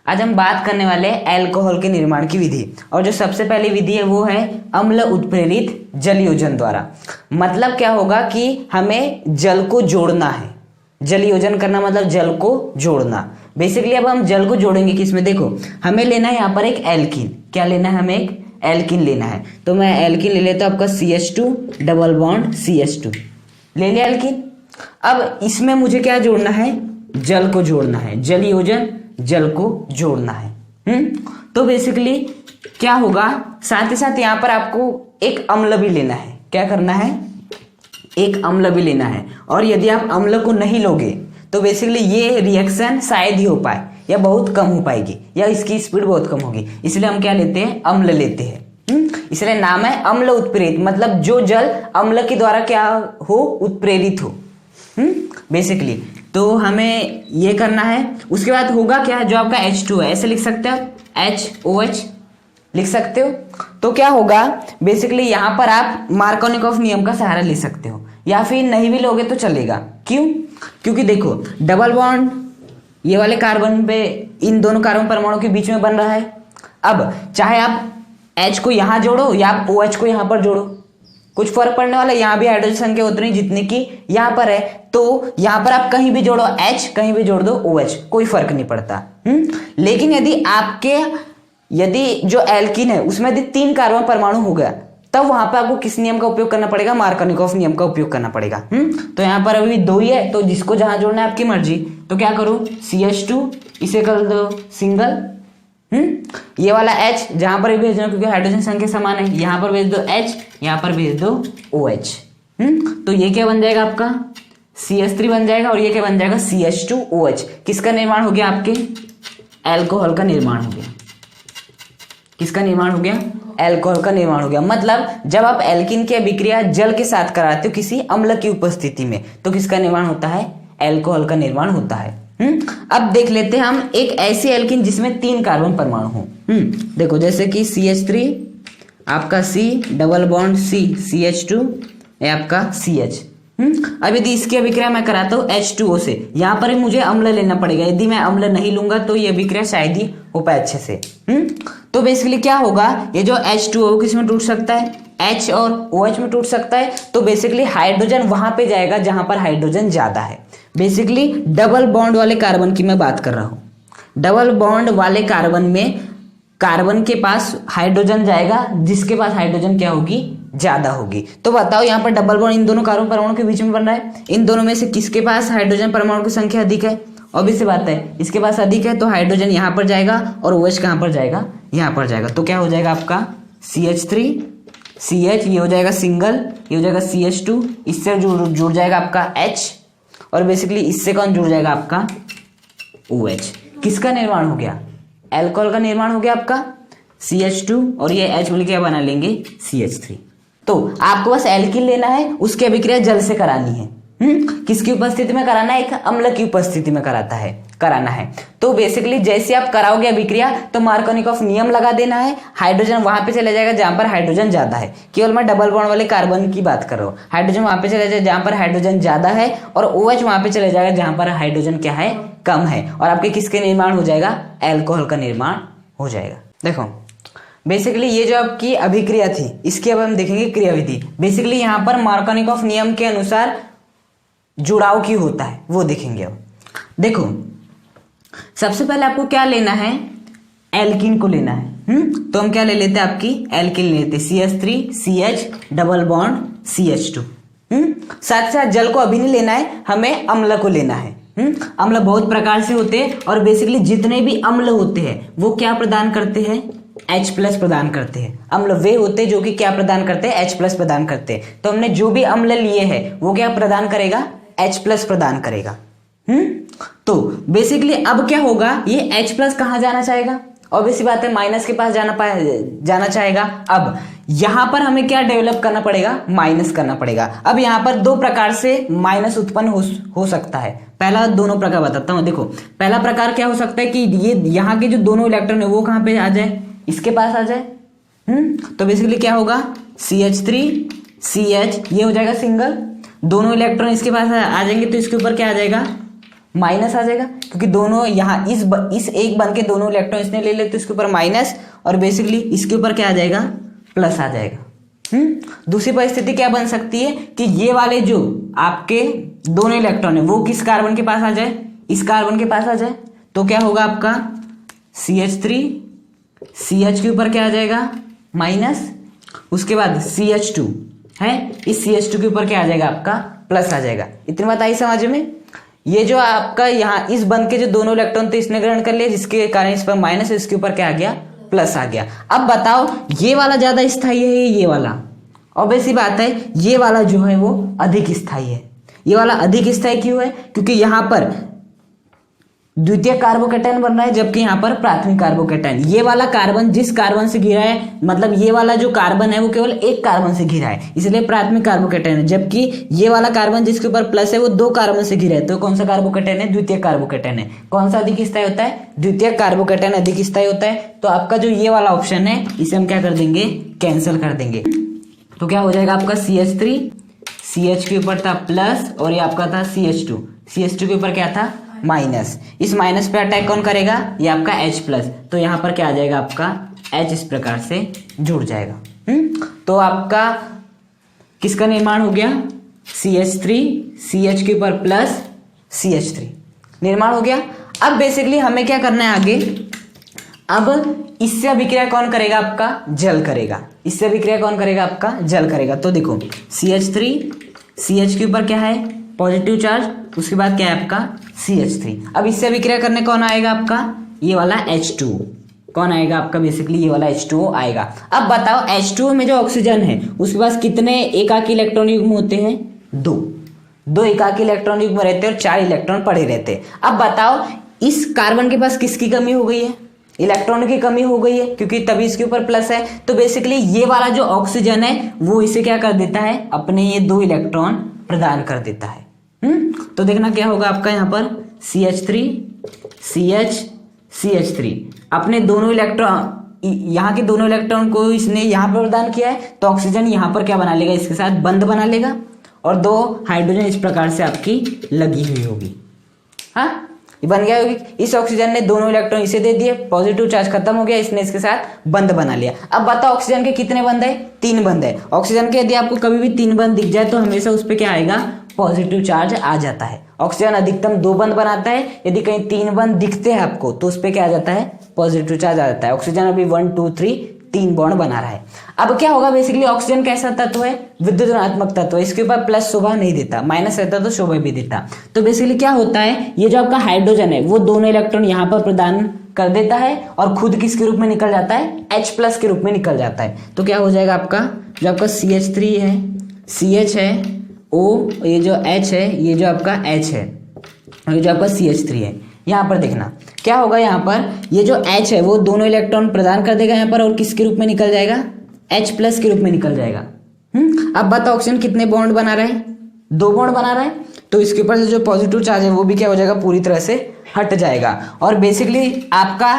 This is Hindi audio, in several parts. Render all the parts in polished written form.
आज हम बात करने वाले हैं अल्कोहल के निर्माण की विधि। और जो सबसे पहली विधि है वो है अम्ल उत्प्रेरित जल योजन द्वारा। मतलब क्या होगा कि हमें जल को जोड़ना है। जल योजन करना मतलब जल को जोड़ना। बेसिकली अब हम जल को जोड़ेंगे किसमें, देखो हमें लेना है यहाँ पर एक एल्कीन। क्या लेना है, हमें एक एल्कीन लेना है। तो मैं एल्कीन ले लेता हूँ आपका CH2 डबल बॉन्ड CH2 ले लिया एल्कीन। अब इसमें मुझे क्या जोड़ना है, जल को जोड़ना है। जल योजन, जल को जोड़ना है। तो बेसिकली क्या होगा, साथ ही साथ यहाँ पर आपको एक अम्ल भी लेना है। क्या करना है, एक अम्ल भी लेना है। और यदि आप अम्ल को नहीं लोगे तो बेसिकली ये रिएक्शन शायद ही हो पाए या बहुत कम हो पाएगी या इसकी स्पीड बहुत कम होगी। इसलिए हम क्या लेते हैं, अम्ल लेते हैं। इसलिए नाम है अम्ल उत्प्रेरित, मतलब जो जल अम्ल के द्वारा क्या हो, उत्प्रेरित हो बेसिकली। तो हमें ये करना है। उसके बाद होगा क्या, जो आपका H2 है, ऐसे लिख सकते हो HOH लिख सकते हो। तो क्या होगा बेसिकली यहाँ पर आप मार्कोनिकॉफ नियम का सहारा ले सकते हो या फिर नहीं भी लोगे तो चलेगा। क्यों, क्योंकि देखो डबल बॉन्ड ये वाले कार्बन पे इन दोनों कार्बन परमाणु के बीच में बन रहा है। अब चाहे आप H को यहाँ जोड़ो या आप OH को यहाँ पर जोड़ो, कुछ फर्क पड़ने वाला। यहाँ भी हाइड्रोजन संख्या उतनी जितनी की यहाँ पर है। तो यहाँ पर आप कहीं भी जोड़ो H, कहीं भी जोड़ दो OH, कोई फर्क नहीं पड़ता। लेकिन यदि जो एल्कीन है उसमें यदि 3 कार्बन परमाणु हो गया, तब वहां पर आपको किस नियम का उपयोग करना पड़ेगा, मार्कोनिकॉफ नियम का उपयोग करना पड़ेगा। तो यहाँ पर अभी 2 ही है, तो जिसको जहां जोड़ना है आपकी मर्जी। तो क्या करो, CH2 इसे कर दो सिंगल। ये वाला H जहां पर भी भेजना क्योंकि हाइड्रोजन संख्या समान है, यहां पर भेज दो H, यहां पर भेज दो OH। तो ये क्या बन जाएगा आपका CH3 बन जाएगा और ये क्या बन जाएगा CH2OH। किसका निर्माण हो गया, आपके अल्कोहल का निर्माण हो गया। किसका निर्माण हो गया, अल्कोहल का निर्माण हो गया। मतलब जब आप एल्कीन की अभिक्रिया जल के साथ कराते हो किसी अम्ल की उपस्थिति में, तो किसका निर्माण होता है, अल्कोहल का निर्माण होता है। अब देख लेते हैं हम एक ऐसी एल्कीन जिसमें 3 कार्बन परमाणु हो। देखो जैसे कि CH3 आपका C double bond C CH2 है आपका CH। अब यदि इसकी अभिक्रिया मैं कराता हूँ H2O से, यहाँ पर मुझे अम्ल लेना पड़ेगा। यदि मैं अम्ल नहीं लूंगा तो ये अभिक्रिया शायद ही हो पाए अच्छे से। तो बेसिकली क्या होगा, ये जो H2O किसमें टूट सकता है, H और OH में टूट सकता है। तो बेसिकली हाइड्रोजन वहां पे जाएगा जहां पर हाइड्रोजन ज्यादा है। बेसिकली डबल बॉन्ड वाले कार्बन की मैं बात कर रहा हूं। डबल बॉन्ड वाले कार्बन में कार्बन के पास हाइड्रोजन जाएगा जिसके पास हाइड्रोजन क्या होगी, ज्यादा होगी। तो बताओ यहाँ पर डबल बॉन्ड इन दोनों कार्बन परमाणु के बीच में बन रहा है, इन दोनों में से किसके पास हाइड्रोजन परमाणु की संख्या अधिक है, ऑब्वियस सी बात है इसके पास अधिक है। तो हाइड्रोजन यहाँ पर जाएगा और OH कहाँ पर जाएगा, यहाँ पर जाएगा। तो क्या हो जाएगा आपका CH3 CH, ये हो जाएगा सिंगल, ये हो जाएगा CH2, इससे जुड़ जाएगा आपका H और बेसिकली इससे कौन जुड़ जाएगा आपका OH। किसका निर्माण हो गया, अल्कोहल का निर्माण हो गया आपका CH2 और ये H मिलकर क्या बना लेंगे CH3। तो आपको बस एल्कीन लेना है, उसकी अभिक्रिया जल से करानी है। किसकी उपस्थिति में कराना है, एक अम्ल की उपस्थिति में कराना है। तो बेसिकली जैसे आप कराओगे अभिक्रिया तो मार्कोनिकॉफ नियम लगा देना है। हाइड्रोजन वहां पे चले जाएगा जहां पर हाइड्रोजन ज्यादा है। केवल मैं डबल बॉन्ड वाले कार्बन की बात कर रहा हूँ। हाइड्रोजन वहां पे चले जाए जहां पर हाइड्रोजन ज्यादा है और OH वहां पे चले जाएगा जहां पर हाइड्रोजन क्या है, कम है। और आपके किसके निर्माण हो जाएगा, अल्कोहल का निर्माण हो जाएगा। देखो बेसिकली ये जो आपकी अभिक्रिया थी इसकी अब हम देखेंगे क्रियाविधि। बेसिकली यहाँ पर मार्कोनिकॉफ नियम के अनुसार जुड़ाव की होता है वो देखेंगे। अब देखो सबसे पहले आपको क्या लेना है, एल्कीन को लेना है। तो हम क्या ले लेते हैं, आपकी एल्कीन ले लेते CH3 CH double bond CH2। साथ साथ जल को अभी नहीं लेना है, हमें अम्ल को लेना है। अम्ल बहुत प्रकार से होते हैं और बेसिकली जितने भी अम्ल होते हैं वो क्या प्रदान करते हैं, H+ प्रदान करते हैं। अम्ल वे होते हैं जो कि क्या प्रदान करते हैं, H+ प्रदान करते हैं। तो हमने जो भी अम्ल लिए हैं वो क्या प्रदान करेगा, H+ प्रदान करेगा। तो बेसिकली अब क्या होगा, ये H+ कहां जाना चाहेगा, ऑब्वियस बात है माइनस के पास जाना चाहेगा। अब यहां पर हमें क्या डेवलप करना पड़ेगा, माइनस करना पड़ेगा। अब यहां पर 2 प्रकार से माइनस उत्पन्न हो सकता है। पहला दोनों प्रकार बताता हूं। देखो पहला प्रकार क्या हो सकता है कि ये यहाँ के जो दोनों इलेक्ट्रॉन है वो कहां पे आ जाए, इसके पास आ जाए। तो बेसिकली क्या होगा, CH3 CH ये हो जाएगा सिंगल, दोनों इलेक्ट्रॉन इसके पास आ जाएंगे तो इसके ऊपर क्या आ जाएगा, माइनस आ जाएगा, क्योंकि दोनों यहाँ इस एक बंध के दोनों इलेक्ट्रॉन इसने ले ले तो इसके ऊपर माइनस, और बेसिकली इसके ऊपर क्या आ जाएगा, प्लस आ जाएगा। दूसरी परिस्थिति क्या बन सकती है कि ये वाले जो आपके दोनों इलेक्ट्रॉन है वो किस कार्बन के पास आ जाए, इस कार्बन के पास आ जाए, तो क्या होगा आपका CH3, CH के ऊपर क्या आ जाएगा, माइनस, उसके बाद CH2 है, इस CH2 के ऊपर क्या आ जाएगा आपका, प्लस आ जाएगा। इतनी बात आई समझ में। ये जो आपका यहाँ इस बंध के जो दोनों इलेक्ट्रॉन थे इसने ग्रहण कर लिया, जिसके कारण इस पर माइनस है, इसके ऊपर क्या आ गया, प्लस आ गया। अब बताओ ये वाला ज्यादा स्थायी है, ये वाला? ऑब्वियस सी बात है, ये वाला जो है वो अधिक स्थायी है। ये वाला अधिक स्थायी क्यों है? क्योंकि यहाँ पर द्वितीय कार्बोकैटायन बन रहा है, जबकि यहाँ पर प्राथमिक कार्बोकैटायन। ये वाला कार्बन जिस कार्बन से घिरा है, मतलब ये वाला जो कार्बन है वो केवल एक कार्बन से घिरा है, इसलिए प्राथमिक कार्बोकैटायन है। जबकि ये वाला कार्बन जिसके ऊपर प्लस है वो दो कार्बन से घिरा है, तो कौन सा कार्बोकैटायन है, द्वितीय कार्बोकैटायन है। कौन सा अधिक स्थायी होता है, द्वितीय कार्बोकैटायन अधिक स्थायी होता है। तो आपका जो ये वाला ऑप्शन है इसे हम क्या कर देंगे, कैंसिल कर देंगे। तो क्या हो जाएगा आपका CH3, CH के ऊपर था प्लस, और ये आपका था CH2, CH2 के ऊपर क्या था, माइनस। इस माइनस पे अटैक कौन करेगा, ये आपका H प्लस, तो यहाँ पर क्या आ जाएगा आपका H इस प्रकार से जुड़ जाएगा। तो आपका किसका निर्माण हो गया, CH3, CH के ऊपर प्लस CH3 निर्माण हो गया। अब बेसिकली हमें क्या करना है आगे, अब इससे अभिक्रिया कौन करेगा, आपका जल करेगा। इससे अभिक्रिया कौन करेगा, आपका जल करेगा। तो देखो CH3, CH के ऊपर क्या है, पॉजिटिव चार्ज, उसके बाद क्या है आपका CH3। अब इससे अभिक्रिया करने कौन आएगा आपका, ये वाला H2। कौन आएगा आपका, बेसिकली ये वाला H2O आएगा। अब बताओ H2O में जो ऑक्सीजन है उसके पास कितने एकाकी इलेक्ट्रॉन युग्म होते हैं, दो एकाकी इलेक्ट्रॉन युग्म रहते हैं और 4 इलेक्ट्रॉन पड़े रहते हैं। अब बताओ इस कार्बन के पास किसकी कमी हो गई है, इलेक्ट्रॉन की कमी हो गई है, क्योंकि तभी इसके ऊपर प्लस है। तो बेसिकली ये वाला जो ऑक्सीजन है वो इसे क्या कर देता है, अपने ये 2 इलेक्ट्रॉन प्रदान कर देता है। तो देखना क्या होगा आपका यहाँ पर CH3, CH, CH3 अपने दोनों इलेक्ट्रॉन, यहाँ के दोनों इलेक्ट्रॉन को इसने यहाँ पर प्रदान किया है, तो ऑक्सीजन यहाँ पर क्या बना लेगा, इसके साथ बंध बना लेगा, और 2 हाइड्रोजन इस प्रकार से आपकी लगी हुई होगी। हाँ, ये बन गया होगी। इस ऑक्सीजन ने दोनों इलेक्ट्रॉन इसे दे दिए, पॉजिटिव चार्ज खत्म हो गया, इसने इसके साथ बंध बना लिया। अब बताओ ऑक्सीजन के कितने बंध है, 3 बंध है। ऑक्सीजन के यदि आपको कभी भी 3 बंध दिख जाए तो हमेशा उस पर क्या आएगा, पॉजिटिव चार्ज आ जाता है। ऑक्सीजन अधिकतम 2 बंध बनाता है, यदि कहीं 3 बंध दिखते हैं आपको तो उस पर क्या आ जाता है, पॉजिटिव चार्ज आ जाता है। ऑक्सीजन अभी 1 2 3 बॉन्ड बना रहा है। अब क्या होगा, बेसिकली ऑक्सीजन कैसा तत्व है, विद्युत ऋणात्मक तत्व है, इसके ऊपर प्लस शोभा नहीं देता, माइनस रहता तो शोभा भी देता। तो बेसिकली क्या होता है, ये जो आपका हाइड्रोजन है वो दोनों इलेक्ट्रॉन यहाँ पर प्रदान कर देता है और खुद किसके रूप में निकल जाता है, H प्लस के रूप में निकल जाता है। तो क्या हो जाएगा आपका, जो आपका CH3 है, CH है, O, ये जो H है, ये जो आपका H है, और ये जो आपका CH3 है। यहाँ पर देखना क्या होगा, यहाँ पर ये जो H है वो दोनों इलेक्ट्रॉन प्रदान कर देगा यहाँ पर, और किसके रूप में निकल जाएगा, H प्लस के रूप में निकल जाएगा। अब बताओ ऑक्सीजन कितने बॉन्ड बना रहा है, 2 बॉन्ड बना रहा है, तो इसके ऊपर से जो पॉजिटिव चार्ज है वो भी क्या हो जाएगा, पूरी तरह से हट जाएगा। और बेसिकली आपका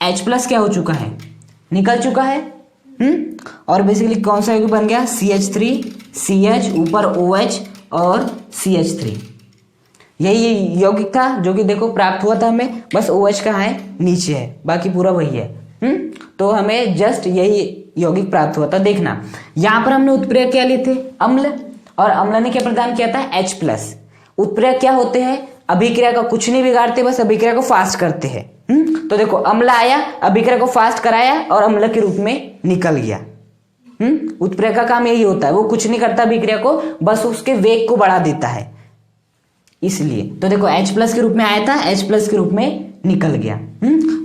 H प्लस क्या हो चुका है, निकल चुका है। और बेसिकली कौन सा बन गया, CH3, CH ऊपर OH और CH3। यही यौगिक था जो कि देखो प्राप्त हुआ था हमें, बस OH कहाँ है, नीचे है, बाकी पूरा वही है। तो हमें जस्ट यही यौगिक प्राप्त हुआ था। देखना यहाँ पर हमने उत्प्रेरक क्या लिए थे, अम्ल, और अम्ल ने क्या प्रदान किया था, H प्लस। उत्प्रेरक क्या होते हैं, अभिक्रिया का कुछ नहीं बिगाड़ते, बस अभिक्रिया को फास्ट करते हैं। तो देखो अम्ल आया, अभिक्रिया को फास्ट कराया और अम्ल के रूप में निकल गया। उत्प्रेरक का काम यही होता है, वो कुछ नहीं करता अभिक्रिया को, बस उसके वेग को बढ़ा देता है। इसलिए तो देखो H प्लस के रूप में आया था, H प्लस के रूप में निकल गया।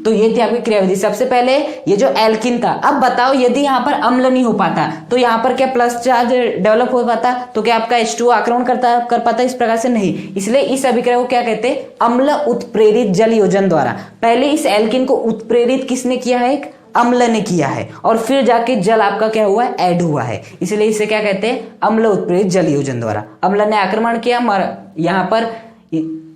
तो ये थी आपकी क्रियाविधि। सबसे पहले ये जो एल्किन था। अब बताओ यदि यहाँ पर अम्ल नहीं हो पाता तो यहाँ पर क्या प्लस चार्ज डेवलप हो पाता, तो क्या आपका H2O आक्रमण कर पाता, इस प्रकार से नहीं। इसलिए इस अभिक्रिया को क्या कहते हैं, अम्ल उत्प्रेरित जल योजन द्वारा। पहले इस एल्किन को उत्प्रेरित किसने किया है, अम्ल ने किया है, और फिर जाके जल आपका क्या हुआ है, ऐड हुआ है। इसलिए इसे क्या कहते हैं, अम्ल उत्प्रेरित जल योजन द्वारा। अम्ल ने आक्रमण किया, यहाँ पर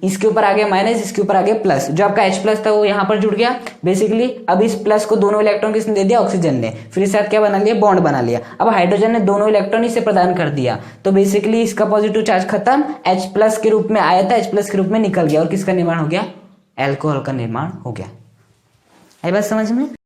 इसके ऊपर आ गया माइनस, इसके ऊपर आ गया प्लस। जो आपका H प्लस था वो यहाँ पर जुड़ गया बेसिकली। अब इस प्लस को दोनों इलेक्ट्रॉन किसने दे दिया? ऑक्सीजन ने। फिर इसके साथ क्या बना लिया? बॉन्ड बना लिया। अब हाइड्रोजन ने दोनों इलेक्ट्रॉन इसे प्रदान कर दिया, तो बेसिकली इसका पॉजिटिव चार्ज खत्म, H प्लस के रूप में आया था, H प्लस के रूप में निकल गया और किसका निर्माण हो गया? एल्कोहल का निर्माण हो गया। आई बात समझ में?